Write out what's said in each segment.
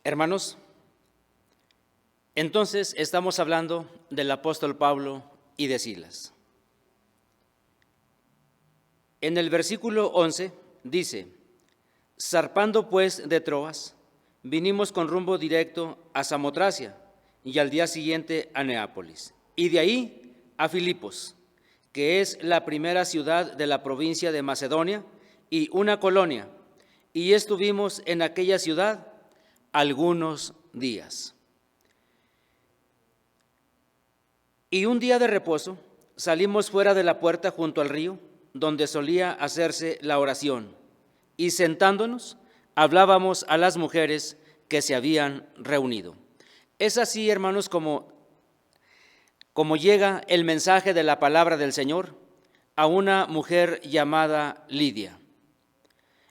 Hermanos, entonces estamos hablando del apóstol Pablo y de Silas. En el versículo 11 dice: zarpando pues de Troas, vinimos con rumbo directo a Samotracia y al día siguiente a Neápolis, y de ahí a Filipos, que es la primera ciudad de la provincia de Macedonia y una colonia, y estuvimos en aquella ciudad algunos días. Y un día de reposo salimos fuera de la puerta junto al río, donde solía hacerse la oración, y sentándonos hablábamos a las mujeres que se habían reunido. Es así, hermanos, como llega el mensaje de la palabra del Señor a una mujer llamada Lidia.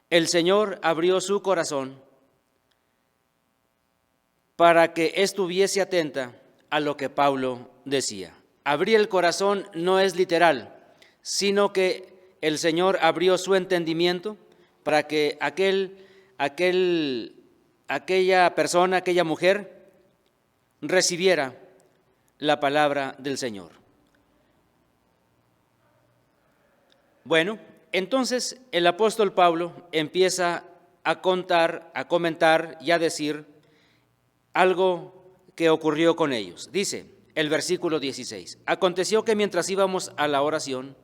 El Señor abrió su corazón para que estuviese atenta a lo que Pablo decía. Abrir el corazón no es literal, sino que el Señor abrió su entendimiento para que aquella persona, aquella mujer, recibiera la palabra del Señor. Bueno, entonces el apóstol Pablo empieza a contar, a comentar y a decir algo que ocurrió con ellos. Dice el versículo 16: aconteció que mientras íbamos a la oración,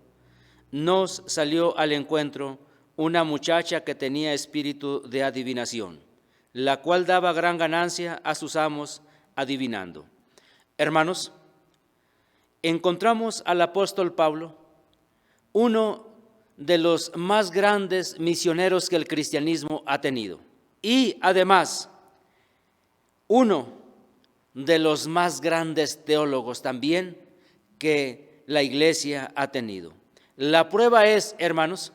nos salió al encuentro una muchacha que tenía espíritu de adivinación, la cual daba gran ganancia a sus amos adivinando. Hermanos, encontramos al apóstol Pablo, uno de los más grandes misioneros que el cristianismo ha tenido, y además uno de los más grandes teólogos también que la iglesia ha tenido. La prueba es, hermanos,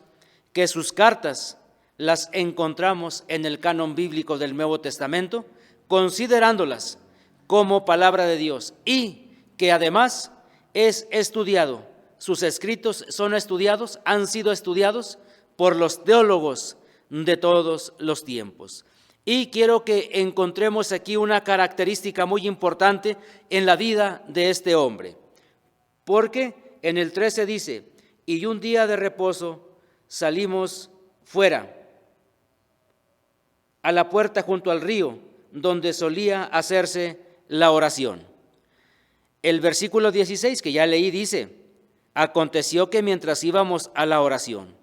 que sus cartas las encontramos en el canon bíblico del Nuevo Testamento, considerándolas como palabra de Dios, y que además es estudiado. Sus escritos son estudiados, han sido estudiados por los teólogos de todos los tiempos. Y quiero que encontremos aquí una característica muy importante en la vida de este hombre, porque en el 13 dice: y un día de reposo salimos fuera a la puerta junto al río, donde solía hacerse la oración. El versículo 16 que ya leí dice: aconteció que mientras íbamos a la oración.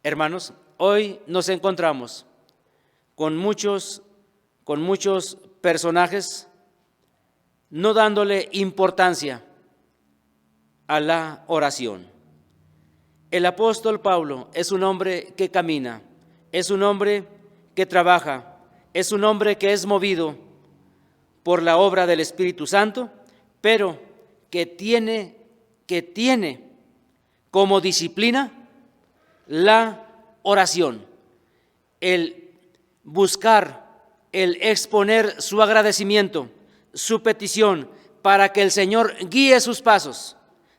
Hermanos, hoy nos encontramos con muchos personajes no dándole importancia a la oración. El apóstol Pablo es un hombre que camina, es un hombre que trabaja, es un hombre que es movido por la obra del Espíritu Santo, pero que tiene como disciplina la oración, el buscar, el exponer su agradecimiento, su petición, para que el Señor guíe sus pasos,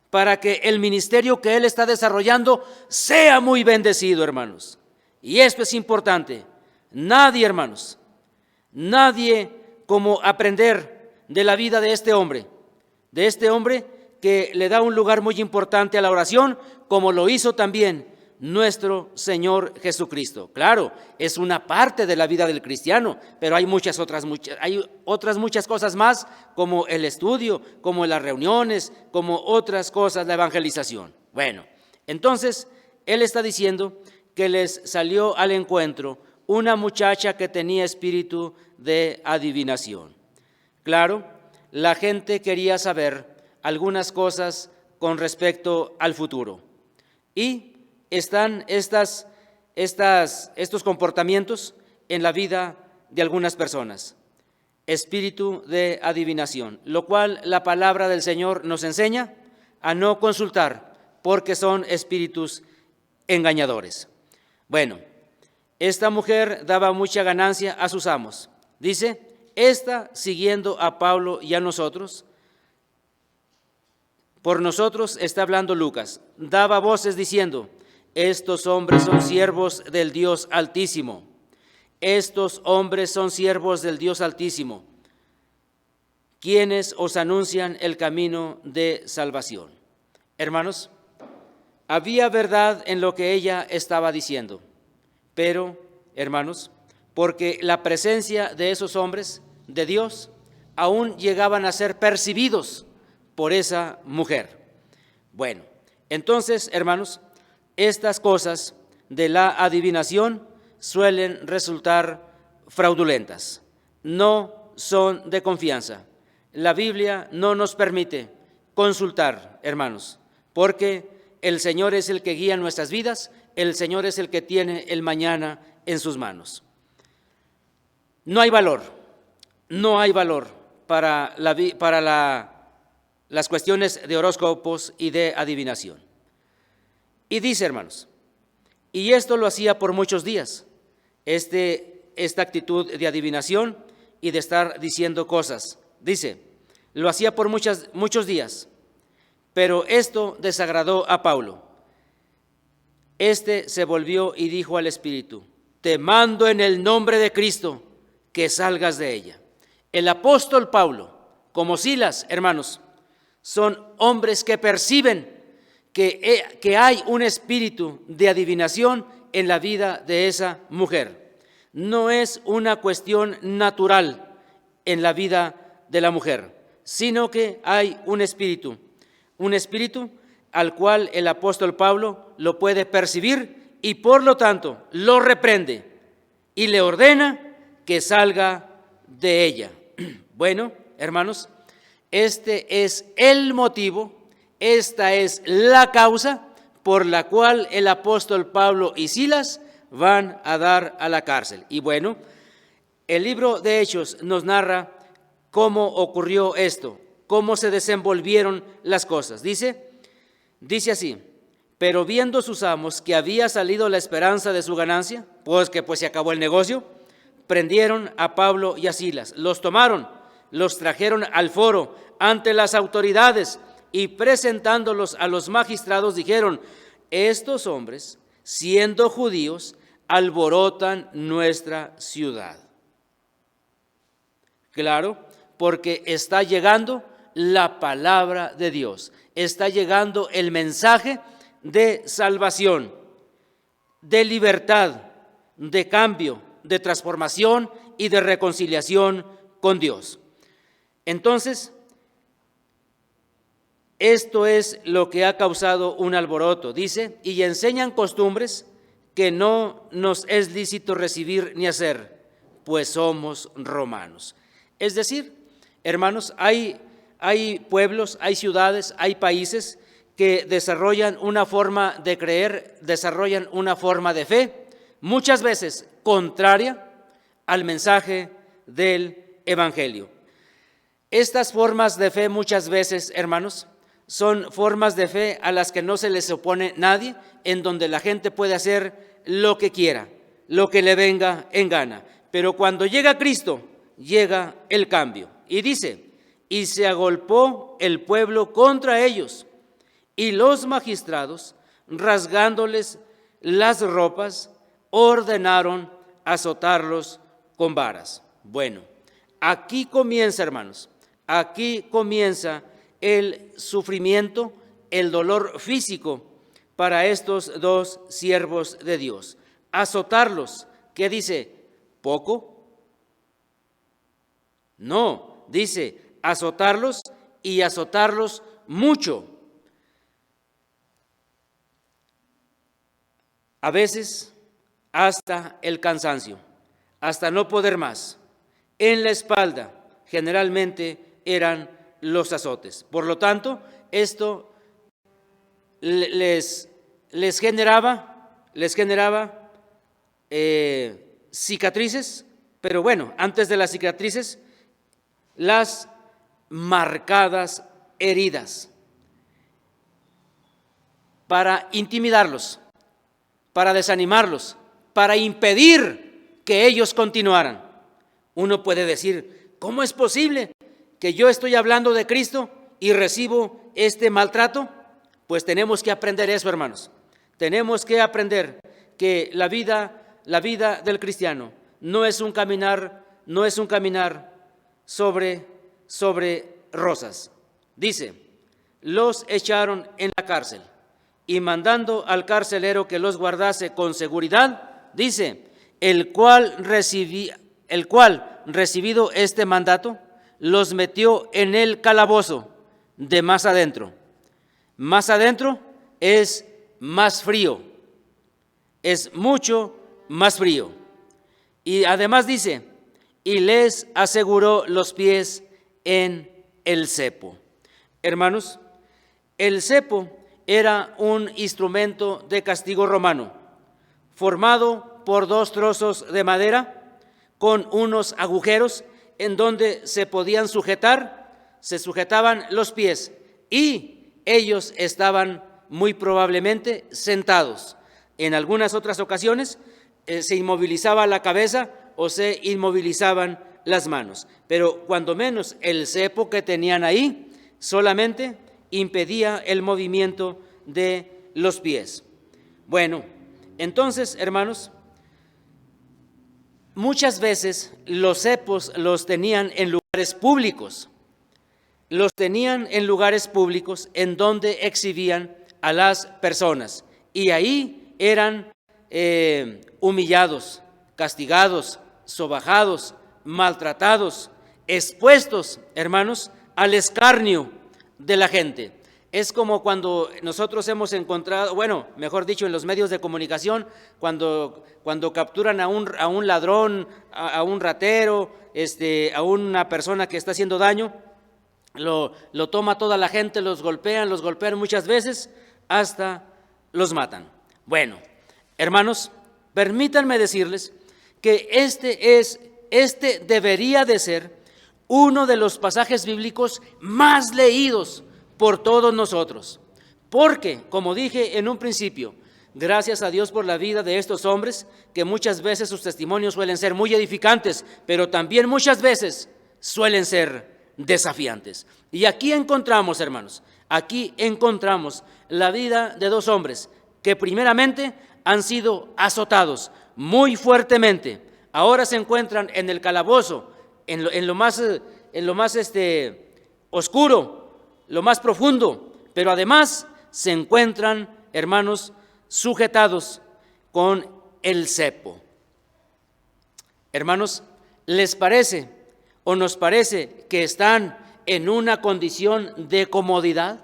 para que el ministerio que Él está desarrollando sea muy bendecido, hermanos. Y esto es importante. Nadie, hermanos, nadie como aprender de la vida de este hombre que le da un lugar muy importante a la oración, como lo hizo también nuestro Señor Jesucristo. Claro, es una parte de la vida del cristiano, pero hay otras muchas cosas más, como el estudio, como las reuniones, como otras cosas, la evangelización. Bueno, entonces él está diciendo que les salió al encuentro una muchacha que tenía espíritu de adivinación. Claro, la gente quería saber algunas cosas con respecto al futuro, y están estos comportamientos en la vida de algunas personas. Espíritu de adivinación, lo cual la palabra del Señor nos enseña a no consultar, porque son espíritus engañadores. Bueno, esta mujer daba mucha ganancia a sus amos. Dice: esta, siguiendo a Pablo y a nosotros, por nosotros está hablando Lucas, daba voces diciendo: estos hombres son siervos del Dios Altísimo, estos hombres son siervos del Dios Altísimo, quienes os anuncian el camino de salvación. Hermanos, había verdad en lo que ella estaba diciendo, pero, hermanos, porque la presencia de esos hombres de Dios aún llegaban a ser percibidos por esa mujer. Bueno, entonces, hermanos, estas cosas de la adivinación suelen resultar fraudulentas, no son de confianza. La Biblia no nos permite consultar, hermanos, porque el Señor es el que guía nuestras vidas, el Señor es el que tiene el mañana en sus manos. No hay valor para las cuestiones de horóscopos y de adivinación. Y dice, hermanos, y esto lo hacía por muchos días, esta actitud de adivinación y de estar diciendo cosas. Dice, lo hacía por muchos días, pero esto desagradó a Pablo. Se volvió y dijo al Espíritu, te mando en el nombre de Cristo que salgas de ella. El apóstol Pablo, como Silas, hermanos, son hombres que perciben que hay un espíritu de adivinación en la vida de esa mujer. No es una cuestión natural en la vida de la mujer, sino que hay un espíritu al cual el apóstol Pablo lo puede percibir y por lo tanto lo reprende y le ordena que salga de ella. Bueno, hermanos, este es el motivo, esta es la causa por la cual el apóstol Pablo y Silas van a dar a la cárcel. Y bueno, el libro de Hechos nos narra cómo ocurrió esto, cómo se desenvolvieron las cosas. Dice así, pero viendo sus amos que había salido la esperanza de su ganancia, pues se acabó el negocio, prendieron a Pablo y a Silas, los tomaron, los trajeron al foro ante las autoridades y presentándolos a los magistrados dijeron, estos hombres, siendo judíos, alborotan nuestra ciudad. Claro, porque está llegando la palabra de Dios, está llegando el mensaje de salvación, de libertad, de cambio, de transformación y de reconciliación con Dios. Entonces, esto es lo que ha causado un alboroto, dice, y enseñan costumbres que no nos es lícito recibir ni hacer, pues somos romanos. Es decir, hermanos, hay pueblos, hay ciudades, hay países que desarrollan una forma de creer, desarrollan una forma de fe, muchas veces contraria al mensaje del Evangelio. Estas formas de fe muchas veces, hermanos, son formas de fe a las que no se les opone nadie, en donde la gente puede hacer lo que quiera, lo que le venga en gana. Pero cuando llega Cristo, llega el cambio. Y dice, y se agolpó el pueblo contra ellos, y los magistrados, rasgándoles las ropas, ordenaron azotarlos con varas. Bueno, aquí comienza, hermanos, aquí comienza el sufrimiento, el dolor físico para estos dos siervos de Dios. Azotarlos, ¿qué dice? ¿Poco? No, dice azotarlos y azotarlos mucho. A veces hasta el cansancio, hasta no poder más. En la espalda generalmente eran los azotes. Por lo tanto, esto les generaba cicatrices, pero bueno, antes de las cicatrices, las marcadas heridas para intimidarlos, para desanimarlos, para impedir que ellos continuaran. Uno puede decir, ¿cómo es posible que yo estoy hablando de Cristo y recibo este maltrato? Pues tenemos que aprender eso, hermanos. Tenemos que aprender que la vida del cristiano no es un caminar sobre rosas. Dice, los echaron en la cárcel y mandando al carcelero que los guardase con seguridad, dice, el cual recibido este mandato, los metió en el calabozo de más adentro. Más adentro es más frío, es mucho más frío. Y además dice, y les aseguró los pies en el cepo. Hermanos, el cepo era un instrumento de castigo romano, formado por 2 trozos de madera con unos agujeros en donde se podían se sujetaban los pies y ellos estaban muy probablemente sentados. En algunas otras ocasiones se inmovilizaba la cabeza o se inmovilizaban las manos, pero cuando menos el cepo que tenían ahí solamente impedía el movimiento de los pies. Bueno, entonces, hermanos, muchas veces los cepos los tenían en lugares públicos. Los tenían en lugares públicos en donde exhibían a las personas y ahí eran humillados, castigados, sobajados, maltratados, expuestos, hermanos, al escarnio de la gente. Es como cuando nosotros hemos encontrado, bueno, mejor dicho, en los medios de comunicación, cuando capturan a un ladrón, a un ratero, a una persona que está haciendo daño, lo toma toda la gente, los golpean muchas veces, hasta los matan. Bueno, hermanos, permítanme decirles que este debería de ser uno de los pasajes bíblicos más leídos por todos nosotros, porque, como dije en un principio, gracias a Dios por la vida de estos hombres, que muchas veces sus testimonios suelen ser muy edificantes, pero también muchas veces suelen ser desafiantes. Y aquí encontramos, hermanos, la vida de 2 hombres que primeramente han sido azotados muy fuertemente. Ahora se encuentran en el calabozo, en lo más oscuro, lo más profundo, pero además se encuentran, hermanos, sujetados con el cepo. Hermanos, ¿les parece o nos parece que están en una condición de comodidad?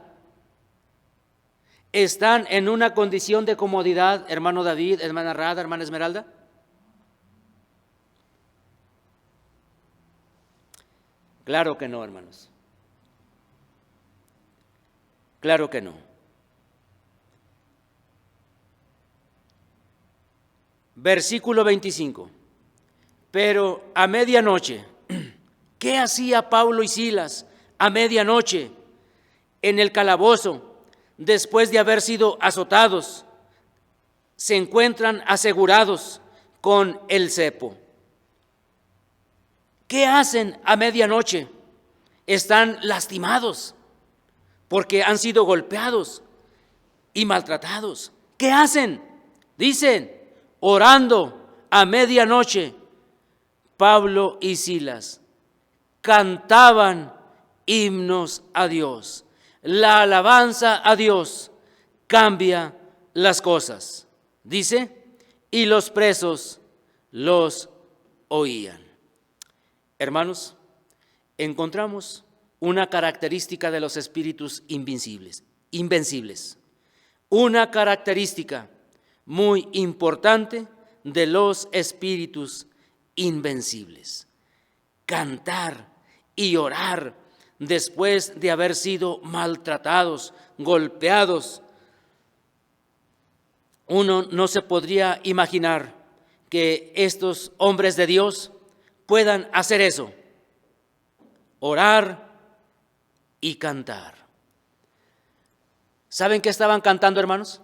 ¿Están en una condición de comodidad, hermano David, hermana Rada, hermana Esmeralda? Claro que no, hermanos. Claro que no. Versículo 25. Pero a medianoche, ¿qué hacía Pablo y Silas a medianoche en el calabozo después de haber sido azotados? Se encuentran asegurados con el cepo. ¿Qué hacen a medianoche? Están lastimados porque han sido golpeados y maltratados. ¿Qué hacen? Dicen, orando a medianoche, Pablo y Silas cantaban himnos a Dios. La alabanza a Dios cambia las cosas. Dice, y los presos los oían. Hermanos, encontramos una característica de los espíritus invencibles, una característica muy importante de los espíritus invencibles. Cantar y orar después de haber sido maltratados, golpeados. Uno no se podría imaginar que estos hombres de Dios puedan hacer eso, orar y cantar. ¿Saben qué estaban cantando, hermanos?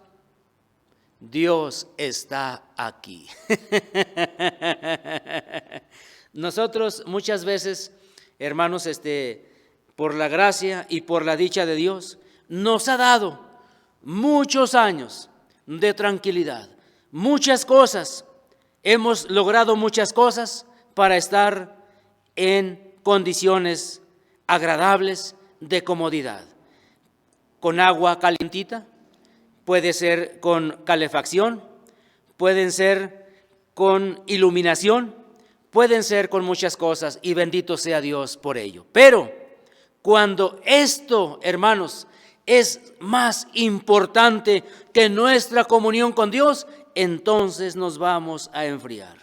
Dios está aquí. Nosotros muchas veces, hermanos, por la gracia y por la dicha de Dios, nos ha dado muchos años de tranquilidad, muchas cosas hemos logrado muchas cosas para estar en condiciones agradables de comodidad. Con agua calientita, puede ser con calefacción, pueden ser con iluminación, pueden ser con muchas cosas, y bendito sea Dios por ello. Pero cuando esto, hermanos, es más importante que nuestra comunión con Dios, entonces nos vamos a enfriar.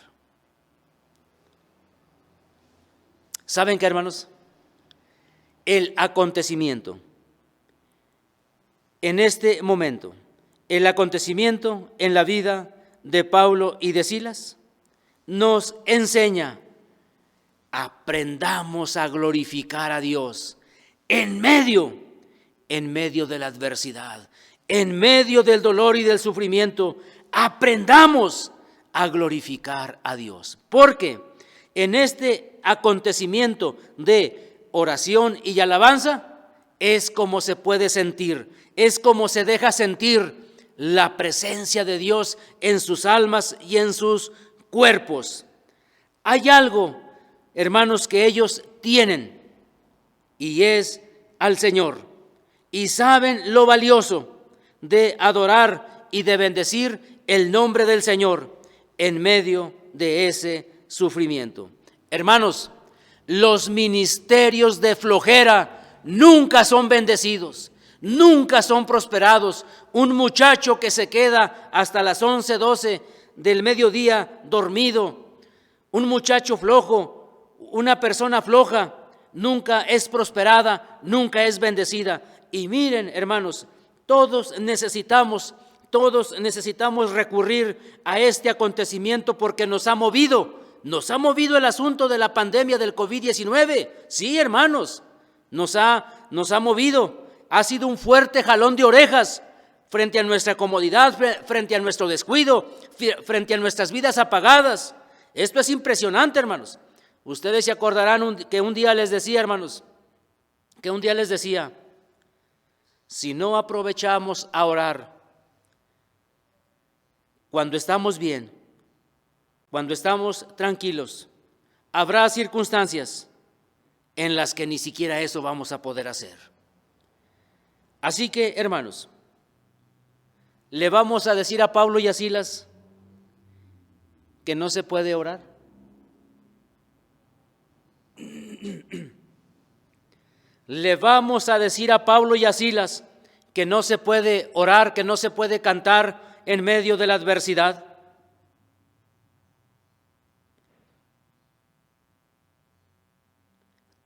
¿Saben qué, hermanos? El acontecimiento, en este momento, el acontecimiento en la vida de Pablo y de Silas nos enseña: aprendamos a glorificar a Dios en medio de la adversidad, en medio del dolor y del sufrimiento. Aprendamos a glorificar a Dios, porque en este acontecimiento de oración y alabanza es como se puede sentir, es como se deja sentir la presencia de Dios en sus almas y en sus cuerpos. Hay algo, hermanos, que ellos tienen, y es al Señor, y saben lo valioso de adorar y de bendecir el nombre del Señor en medio de ese sufrimiento. Hermanos, los ministerios de flojera nunca son bendecidos, nunca son prosperados. Un muchacho que se queda hasta las 11, 12 del mediodía dormido, un muchacho flojo, una persona floja, nunca es prosperada, nunca es bendecida. Y miren, hermanos, todos necesitamos recurrir a este acontecimiento, porque nos ha movido el asunto de la pandemia del COVID-19. Sí, hermanos, nos ha movido. Ha sido un fuerte jalón de orejas frente a nuestra comodidad, frente a nuestro descuido, frente a nuestras vidas apagadas. Esto es impresionante, hermanos. Ustedes se acordarán que un día les decía, hermanos, si no aprovechamos a orar cuando estamos bien, cuando estamos tranquilos, habrá circunstancias en las que ni siquiera eso vamos a poder hacer. Así que, hermanos, ¿le vamos a decir a Pablo y a Silas que no se puede orar? ¿Le vamos a decir a Pablo y a Silas que no se puede orar, que no se puede cantar en medio de la adversidad?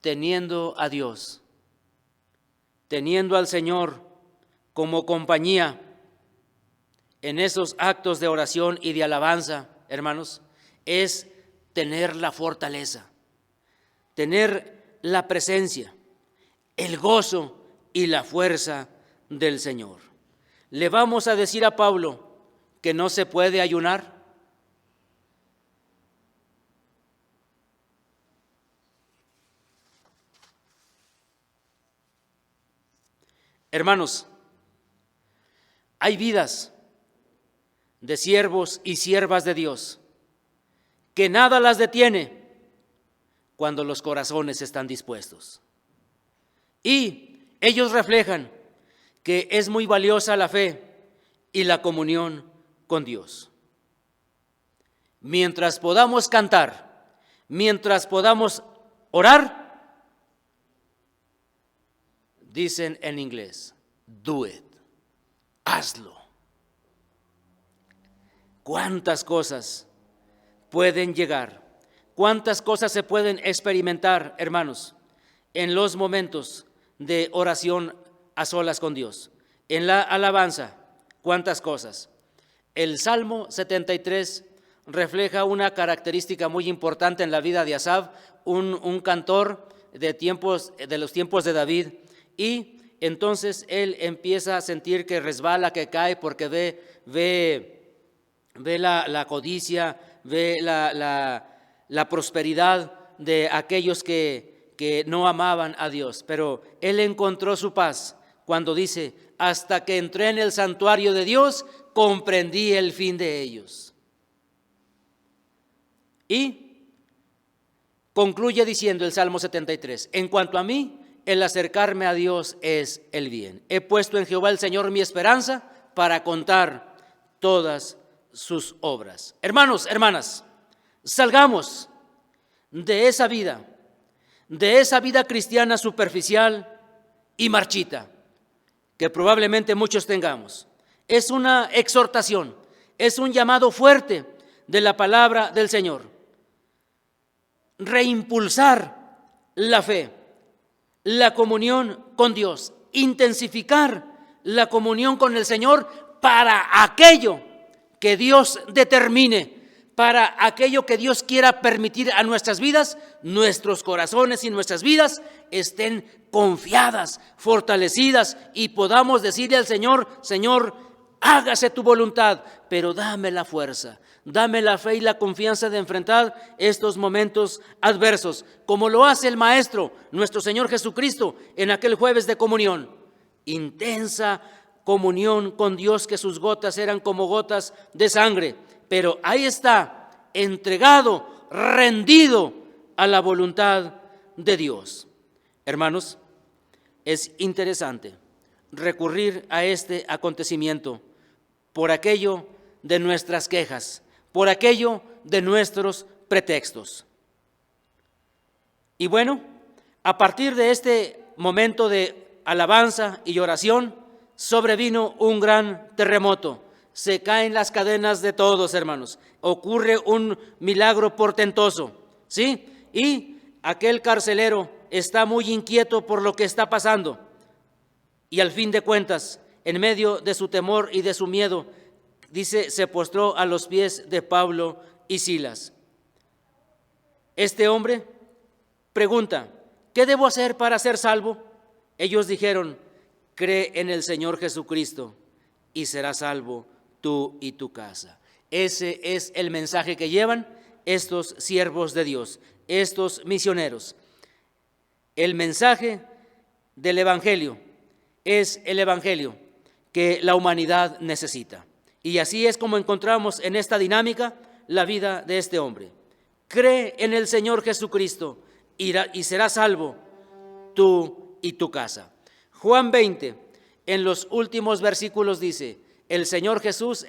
Teniendo a Dios, teniendo al Señor como compañía en esos actos de oración y de alabanza, hermanos, es tener la fortaleza, tener la presencia, el gozo y la fuerza del Señor. ¿Le vamos a decir a Pablo que no se puede ayunar? Hermanos, hay vidas de siervos y siervas de Dios que nada las detiene cuando los corazones están dispuestos. Y ellos reflejan que es muy valiosa la fe y la comunión con Dios. Mientras podamos cantar, mientras podamos orar, dicen en inglés, do it, hazlo. ¿Cuántas cosas pueden llegar? ¿Cuántas cosas se pueden experimentar, hermanos, en los momentos de oración a solas con Dios? En la alabanza, ¿cuántas cosas? El Salmo 73 refleja una característica muy importante en la vida de Asaf, un cantor de los tiempos de David, y entonces él empieza a sentir que resbala, que cae, porque ve la codicia, ve la prosperidad de aquellos que no amaban a Dios. Pero él encontró su paz cuando dice, hasta que entré en el santuario de Dios, comprendí el fin de ellos. Y concluye diciendo el Salmo 73, en cuanto a mí, el acercarme a Dios es el bien. He puesto en Jehová el Señor mi esperanza para contar todas sus obras. Hermanos, hermanas, salgamos de esa vida cristiana superficial y marchita que probablemente muchos tengamos. Es una exhortación, es un llamado fuerte de la palabra del Señor. Reimpulsar la fe, la comunión con Dios, intensificar la comunión con el Señor para aquello que Dios determine, para aquello que Dios quiera permitir a nuestras vidas, nuestros corazones y nuestras vidas estén confiadas, fortalecidas y podamos decirle al Señor, Señor, hágase tu voluntad, pero dame la fuerza, dame la fe y la confianza de enfrentar estos momentos adversos, como lo hace el Maestro, nuestro Señor Jesucristo, en aquel jueves de comunión. Intensa comunión con Dios, que sus gotas eran como gotas de sangre, pero ahí está, entregado, rendido a la voluntad de Dios. Hermanos, es interesante recurrir a este acontecimiento por aquello de nuestras quejas, por aquello de nuestros pretextos. Y bueno, a partir de este momento de alabanza y oración, sobrevino un gran terremoto. Se caen las cadenas de todos, hermanos. Ocurre un milagro portentoso, ¿sí? Y aquel carcelero está muy inquieto por lo que está pasando. Y al fin de cuentas, en medio de su temor y de su miedo, dice, se postró a los pies de Pablo y Silas. Este hombre pregunta, ¿qué debo hacer para ser salvo? Ellos dijeron, cree en el Señor Jesucristo y serás salvo tú y tu casa. Ese es el mensaje que llevan estos siervos de Dios, estos misioneros. El mensaje del Evangelio es el Evangelio que la humanidad necesita. Y así es como encontramos en esta dinámica la vida de este hombre. Cree en el Señor Jesucristo y serás salvo tú y tu casa. Juan 20, en los últimos versículos dice, el Señor Jesús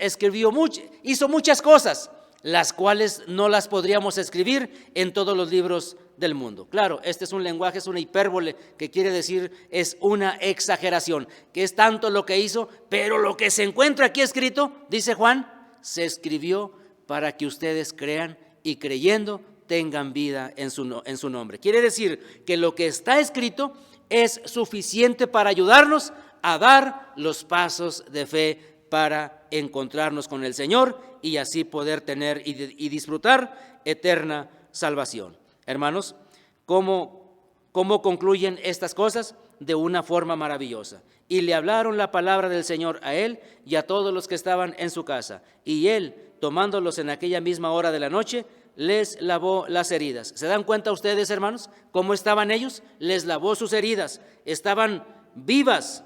hizo muchas cosas, las cuales no las podríamos escribir en todos los libros del mundo. Claro, este es un lenguaje, es una hipérbole, que quiere decir es una exageración, que es tanto lo que hizo, pero lo que se encuentra aquí escrito, dice Juan, se escribió para que ustedes crean y creyendo tengan vida en su nombre. Quiere decir que lo que está escrito es suficiente para ayudarnos a dar los pasos de fe para encontrarnos con el Señor y así poder tener y disfrutar eterna salvación. Hermanos, ¿cómo concluyen estas cosas? De una forma maravillosa. Y le hablaron la palabra del Señor a él y a todos los que estaban en su casa. Y él, tomándolos en aquella misma hora de la noche, les lavó las heridas. ¿Se dan cuenta ustedes, hermanos, cómo estaban ellos? Les lavó sus heridas. Estaban vivas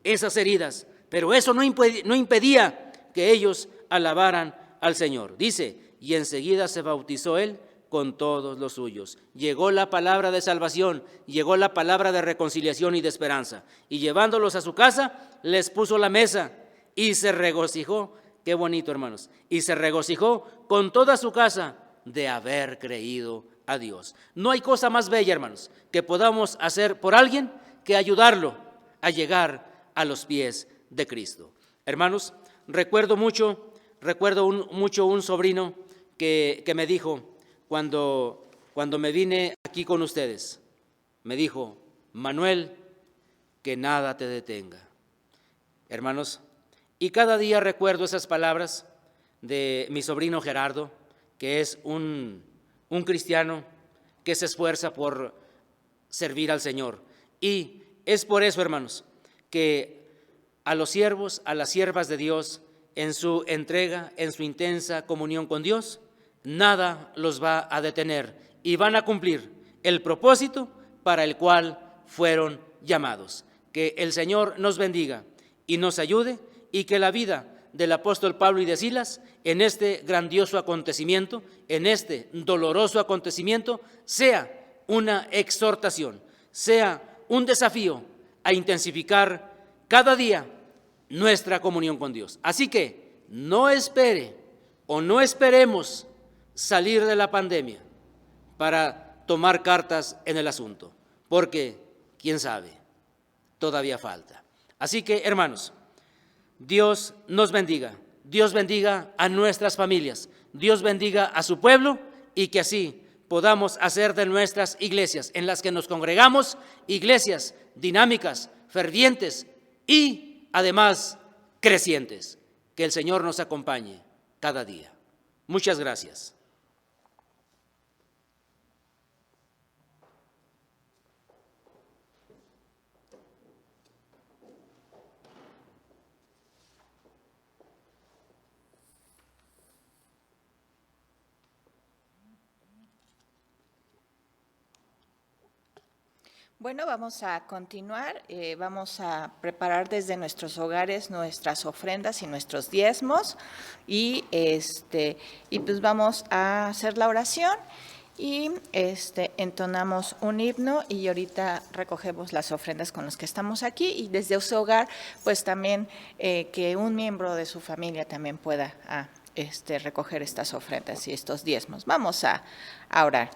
esas heridas, pero eso no impedía que ellos alabaran al Señor. Dice, y enseguida se bautizó él con todos los suyos. Llegó la palabra de salvación, llegó la palabra de reconciliación y de esperanza. Y llevándolos a su casa, les puso la mesa y se regocijó. Qué bonito, hermanos. Y se regocijó con toda su casa de haber creído a Dios. No hay cosa más bella, hermanos, que podamos hacer por alguien que ayudarlo a llegar a los pies de Cristo. Hermanos, recuerdo mucho un sobrino que me dijo cuando me vine aquí con ustedes, me dijo, Manuel, que nada te detenga. Hermanos, y cada día recuerdo esas palabras de mi sobrino Gerardo, que es un cristiano que se esfuerza por servir al Señor. Y es por eso, hermanos, que a los siervos, a las siervas de Dios, en su entrega, en su intensa comunión con Dios, nada los va a detener y van a cumplir el propósito para el cual fueron llamados. Que el Señor nos bendiga y nos ayude y que la vida del apóstol Pablo y de Silas en este grandioso acontecimiento, en este doloroso acontecimiento, sea una exhortación, sea un desafío a intensificar cada día nuestra comunión con Dios. Así que no espere o no esperemos salir de la pandemia para tomar cartas en el asunto, porque, quién sabe, todavía falta. Así que, hermanos, Dios nos bendiga, Dios bendiga a nuestras familias, Dios bendiga a su pueblo y que así podamos hacer de nuestras iglesias en las que nos congregamos, iglesias dinámicas, fervientes y además crecientes. Que el Señor nos acompañe cada día. Muchas gracias. Bueno, vamos a continuar, vamos a preparar desde nuestros hogares nuestras ofrendas y nuestros diezmos y pues vamos a hacer la oración y entonamos un himno y ahorita recogemos las ofrendas con las que estamos aquí y desde su hogar pues también que un miembro de su familia también pueda recoger estas ofrendas y estos diezmos. Vamos a orar.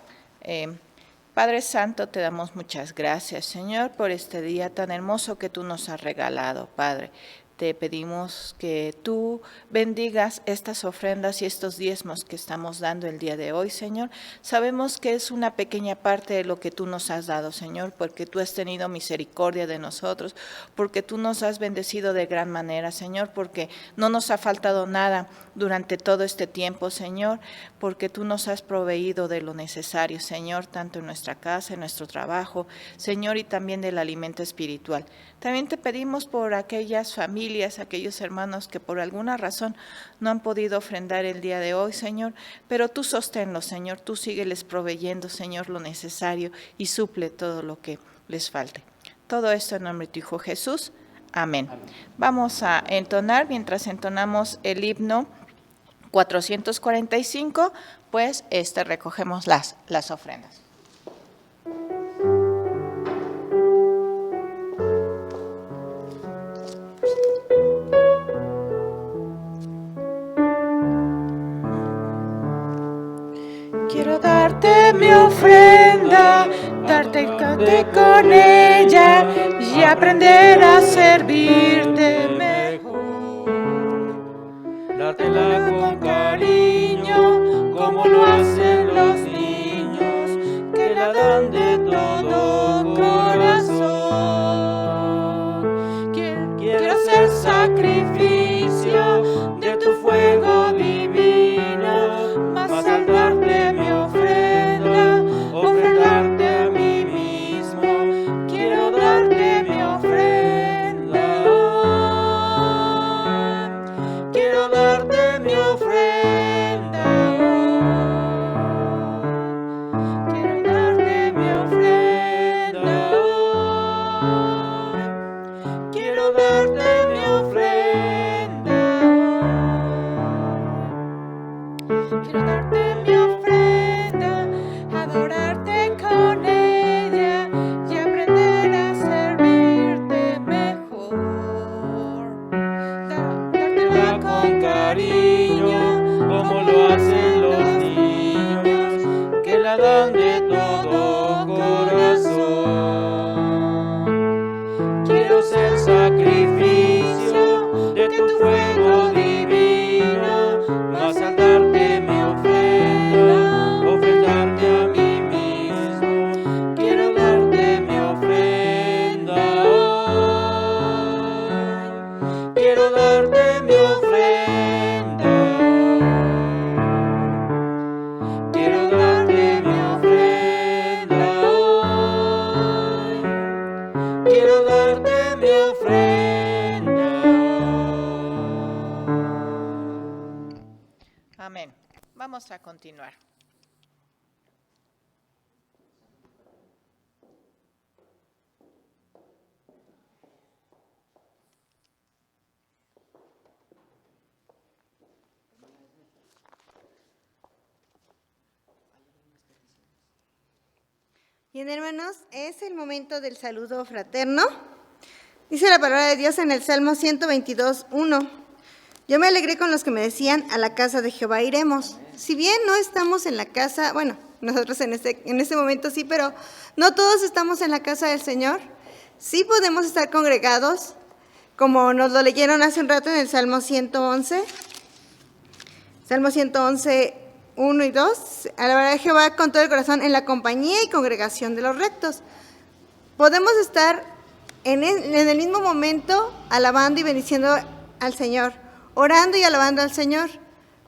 Padre Santo, te damos muchas gracias, Señor, por este día tan hermoso que tú nos has regalado, Padre. Te pedimos que tú bendigas estas ofrendas y estos diezmos que estamos dando el día de hoy, Señor. Sabemos que es una pequeña parte de lo que tú nos has dado, Señor, porque tú has tenido misericordia de nosotros, porque tú nos has bendecido de gran manera, Señor, porque no nos ha faltado nada durante todo este tiempo, Señor, porque tú nos has proveído de lo necesario, Señor, tanto en nuestra casa, en nuestro trabajo, Señor, y también del alimento espiritual. También te pedimos por aquellas familias, aquellos hermanos que por alguna razón no han podido ofrendar el día de hoy, Señor, pero tú sosténlos, Señor, tú sígueles proveyendo, Señor, lo necesario y suple todo lo que les falte. Todo esto en nombre de tu Hijo Jesús. Amén. Vamos a entonar, mientras entonamos el himno 445, pues recogemos las ofrendas. Quiero darte mi ofrenda, darte con ella y aprender a servirte mejor. Dártela con cariño, como lo hacen los niños, que la dan de todo corazón. Quiero hacer sacrificio de tu fuego divino, mas al darte mi ofrenda, ofrendarte a mí mismo. Quiero darte mi ofrenda. Quiero darte mi ofrenda. Quiero darte mi ofrenda. Quiero darte mi ofrenda. Quiero darte mi ofrenda, adorarte con ella y aprender a servirte mejor. Dártela con cariño, como lo hacen los niños, que la dan de todo corazón. Quiero ser sacrificio de tu fuego divino, mas al darte mi ofrenda, ofrendarte a mí mismo. Quiero darte mi ofrenda. Quiero darte mi ofrenda. Quiero darte mi ofrenda. Quiero darte mi ofrenda. Amén. Vamos a continuar. Bien, hermanos, es el momento del saludo fraterno. Dice la palabra de Dios en el Salmo 122:1. Yo me alegré con los que me decían, a la casa de Jehová iremos. Si bien no estamos en la casa, bueno, nosotros en este momento sí, pero no todos estamos en la casa del Señor. Sí podemos estar congregados, como nos lo leyeron hace un rato en el Salmo 111. Salmo 111, 1 y 2. Alabaré a Jehová con todo el corazón en la compañía y congregación de los rectos. Podemos estar en el mismo momento alabando y bendiciendo al Señor, orando y alabando al Señor.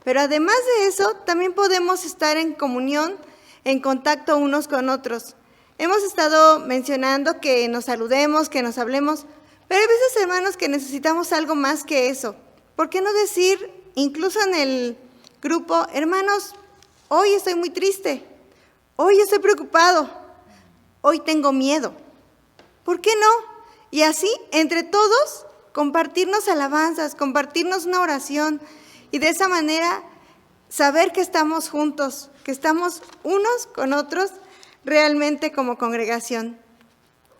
Pero además de eso, también podemos estar en comunión, en contacto unos con otros. Hemos estado mencionando que nos saludemos, que nos hablemos, pero hay veces, hermanos, que necesitamos algo más que eso. ¿Por qué no decir, incluso en el grupo, hermanos, hoy estoy muy triste, hoy estoy preocupado, hoy tengo miedo? ¿Por qué no? Y así, entre todos, compartirnos alabanzas, compartirnos una oración y de esa manera saber que estamos juntos, que estamos unos con otros realmente como congregación.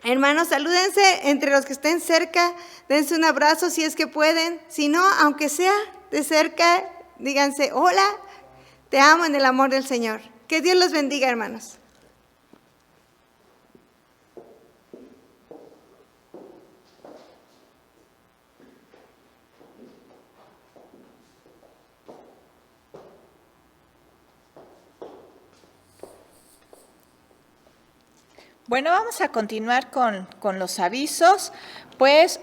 Hermanos, salúdense entre los que estén cerca, dense un abrazo si es que pueden, si no, aunque sea de cerca, díganse, hola, te amo en el amor del Señor. Que Dios los bendiga, hermanos. Bueno, vamos a continuar con los avisos. Pues,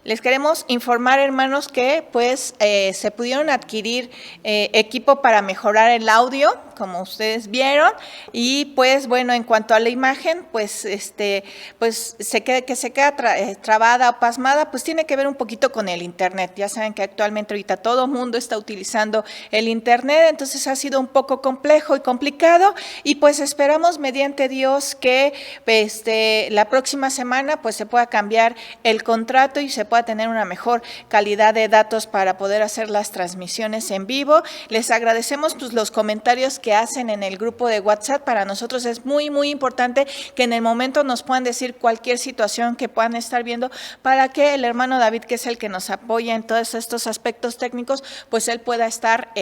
les queremos informar, hermanos, que pues se pudieron adquirir equipo para mejorar el audio, como ustedes vieron, y pues bueno, en cuanto a la imagen, pues pues que se queda trabada o pasmada, pues tiene que ver un poquito con el internet. Ya saben que actualmente ahorita todo mundo está utilizando el internet, entonces ha sido un poco complejo y complicado, y pues esperamos mediante Dios que la próxima semana pues se pueda cambiar el contrato y se pueda tener una mejor calidad de datos para poder hacer las transmisiones en vivo. Les agradecemos pues los comentarios que hacen en el grupo de WhatsApp. Para nosotros es muy importante que en el momento nos puedan decir cualquier situación que puedan estar viendo, para que el hermano David, que es el que nos apoya en todos estos aspectos técnicos, pues él pueda estar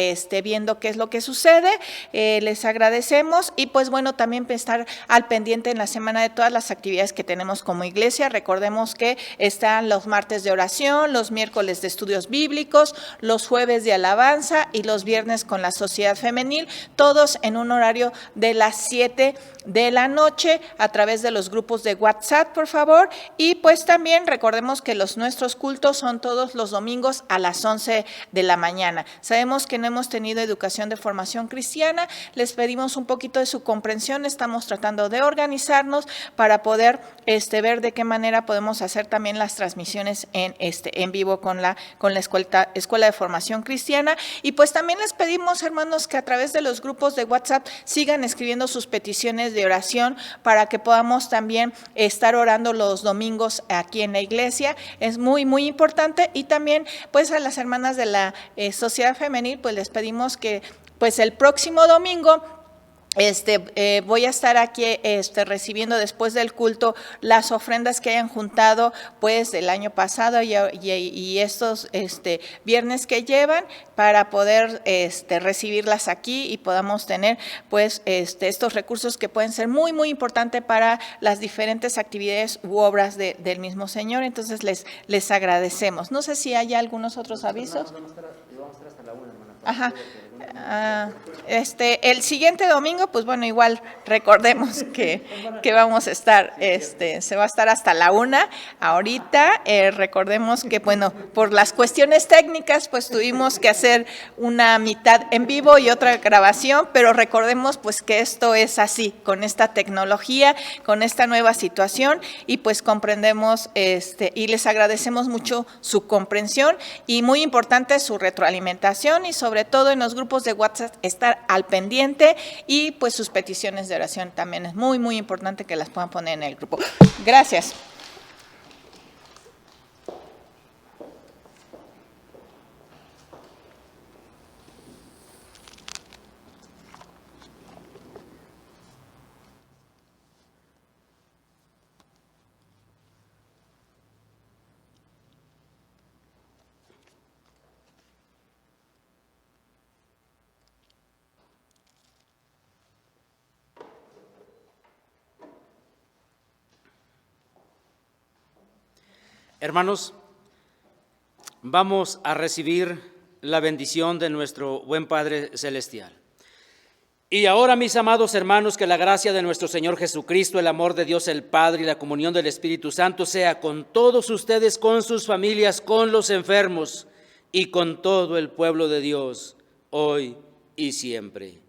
viendo qué es lo que sucede. Les agradecemos, y pues bueno, también estar al pendiente en la semana de todas las actividades que tenemos como iglesia. Recordemos que están los martes de oración, los miércoles de estudios bíblicos, los jueves de alabanza y los viernes con la sociedad femenil, todos en un horario de las 7 de la noche a través de los grupos de WhatsApp, por favor. Y pues también recordemos que nuestros cultos son todos los domingos a las 11 de la mañana. Sabemos que no hemos tenido educación de formación cristiana, les pedimos un poquito de su comprensión. Estamos tratando de organizarnos para poder ver de qué manera podemos hacer también las transmisiones en vivo con la Escuela de Formación Cristiana. Y pues también les pedimos, hermanos, que a través de los grupos de WhatsApp sigan escribiendo sus peticiones de oración para que podamos también estar orando los domingos aquí en la iglesia. Es muy importante. Y también pues a las hermanas de la sociedad femenil, pues les pedimos que pues el próximo domingo voy a estar aquí recibiendo después del culto las ofrendas que hayan juntado pues del año pasado y estos viernes que llevan, para poder recibirlas aquí y podamos tener pues estos recursos que pueden ser muy importantes para las diferentes actividades u obras del mismo Señor. Entonces les agradecemos. No sé si hay algunos otros avisos. Vamos a estar hasta la 1, hermana. Ajá. El siguiente domingo, pues bueno, igual recordemos que vamos a estar, se va a estar hasta la 1 ahorita. Recordemos que, bueno, por las cuestiones técnicas, pues tuvimos que hacer una mitad en vivo y otra grabación, pero recordemos pues que esto es así, con esta tecnología, con esta nueva situación, y pues comprendemos y les agradecemos mucho su comprensión y muy importante su retroalimentación, y sobre todo en los grupos de WhatsApp estar al pendiente, y pues sus peticiones de oración también es muy importante que las puedan poner en el grupo. Gracias. Hermanos, vamos a recibir la bendición de nuestro buen Padre Celestial. Y ahora, mis amados hermanos, que la gracia de nuestro Señor Jesucristo, el amor de Dios el Padre y la comunión del Espíritu Santo sea con todos ustedes, con sus familias, con los enfermos y con todo el pueblo de Dios, hoy y siempre.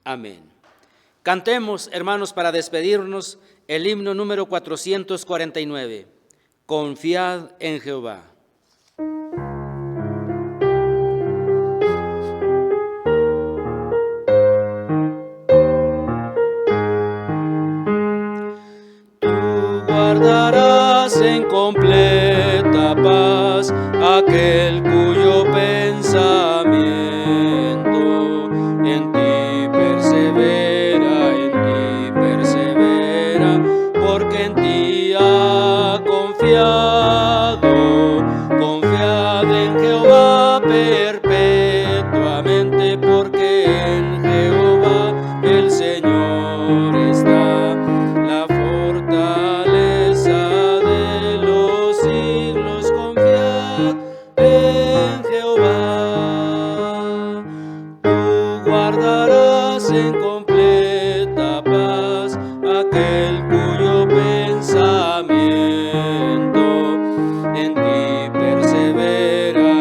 Amén. Cantemos, hermanos, para despedirnos, el himno número 449. Confiad en Jehová. Guardarás en completa paz aquel cuyo pensamiento en ti persevera, porque en ti ha confiado. Confiad en Jehová perpetuamente, porque en Jehová el Señor está, la fortaleza de los siglos. Confiad en Jehová. Tú guardarás en completa paz aquel cuyo pensamiento en ti persevera,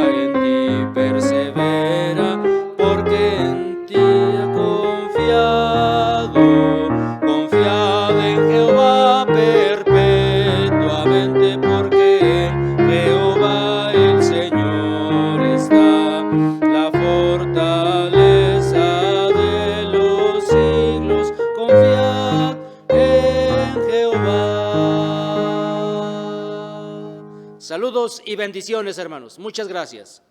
porque en ti ha confiado. Confiad en Jehová perpetuamente, porque en Jehová el Señor está, la fortaleza de los siglos. Confiad en Jehová. Saludos y bendiciones, hermanos. Muchas gracias.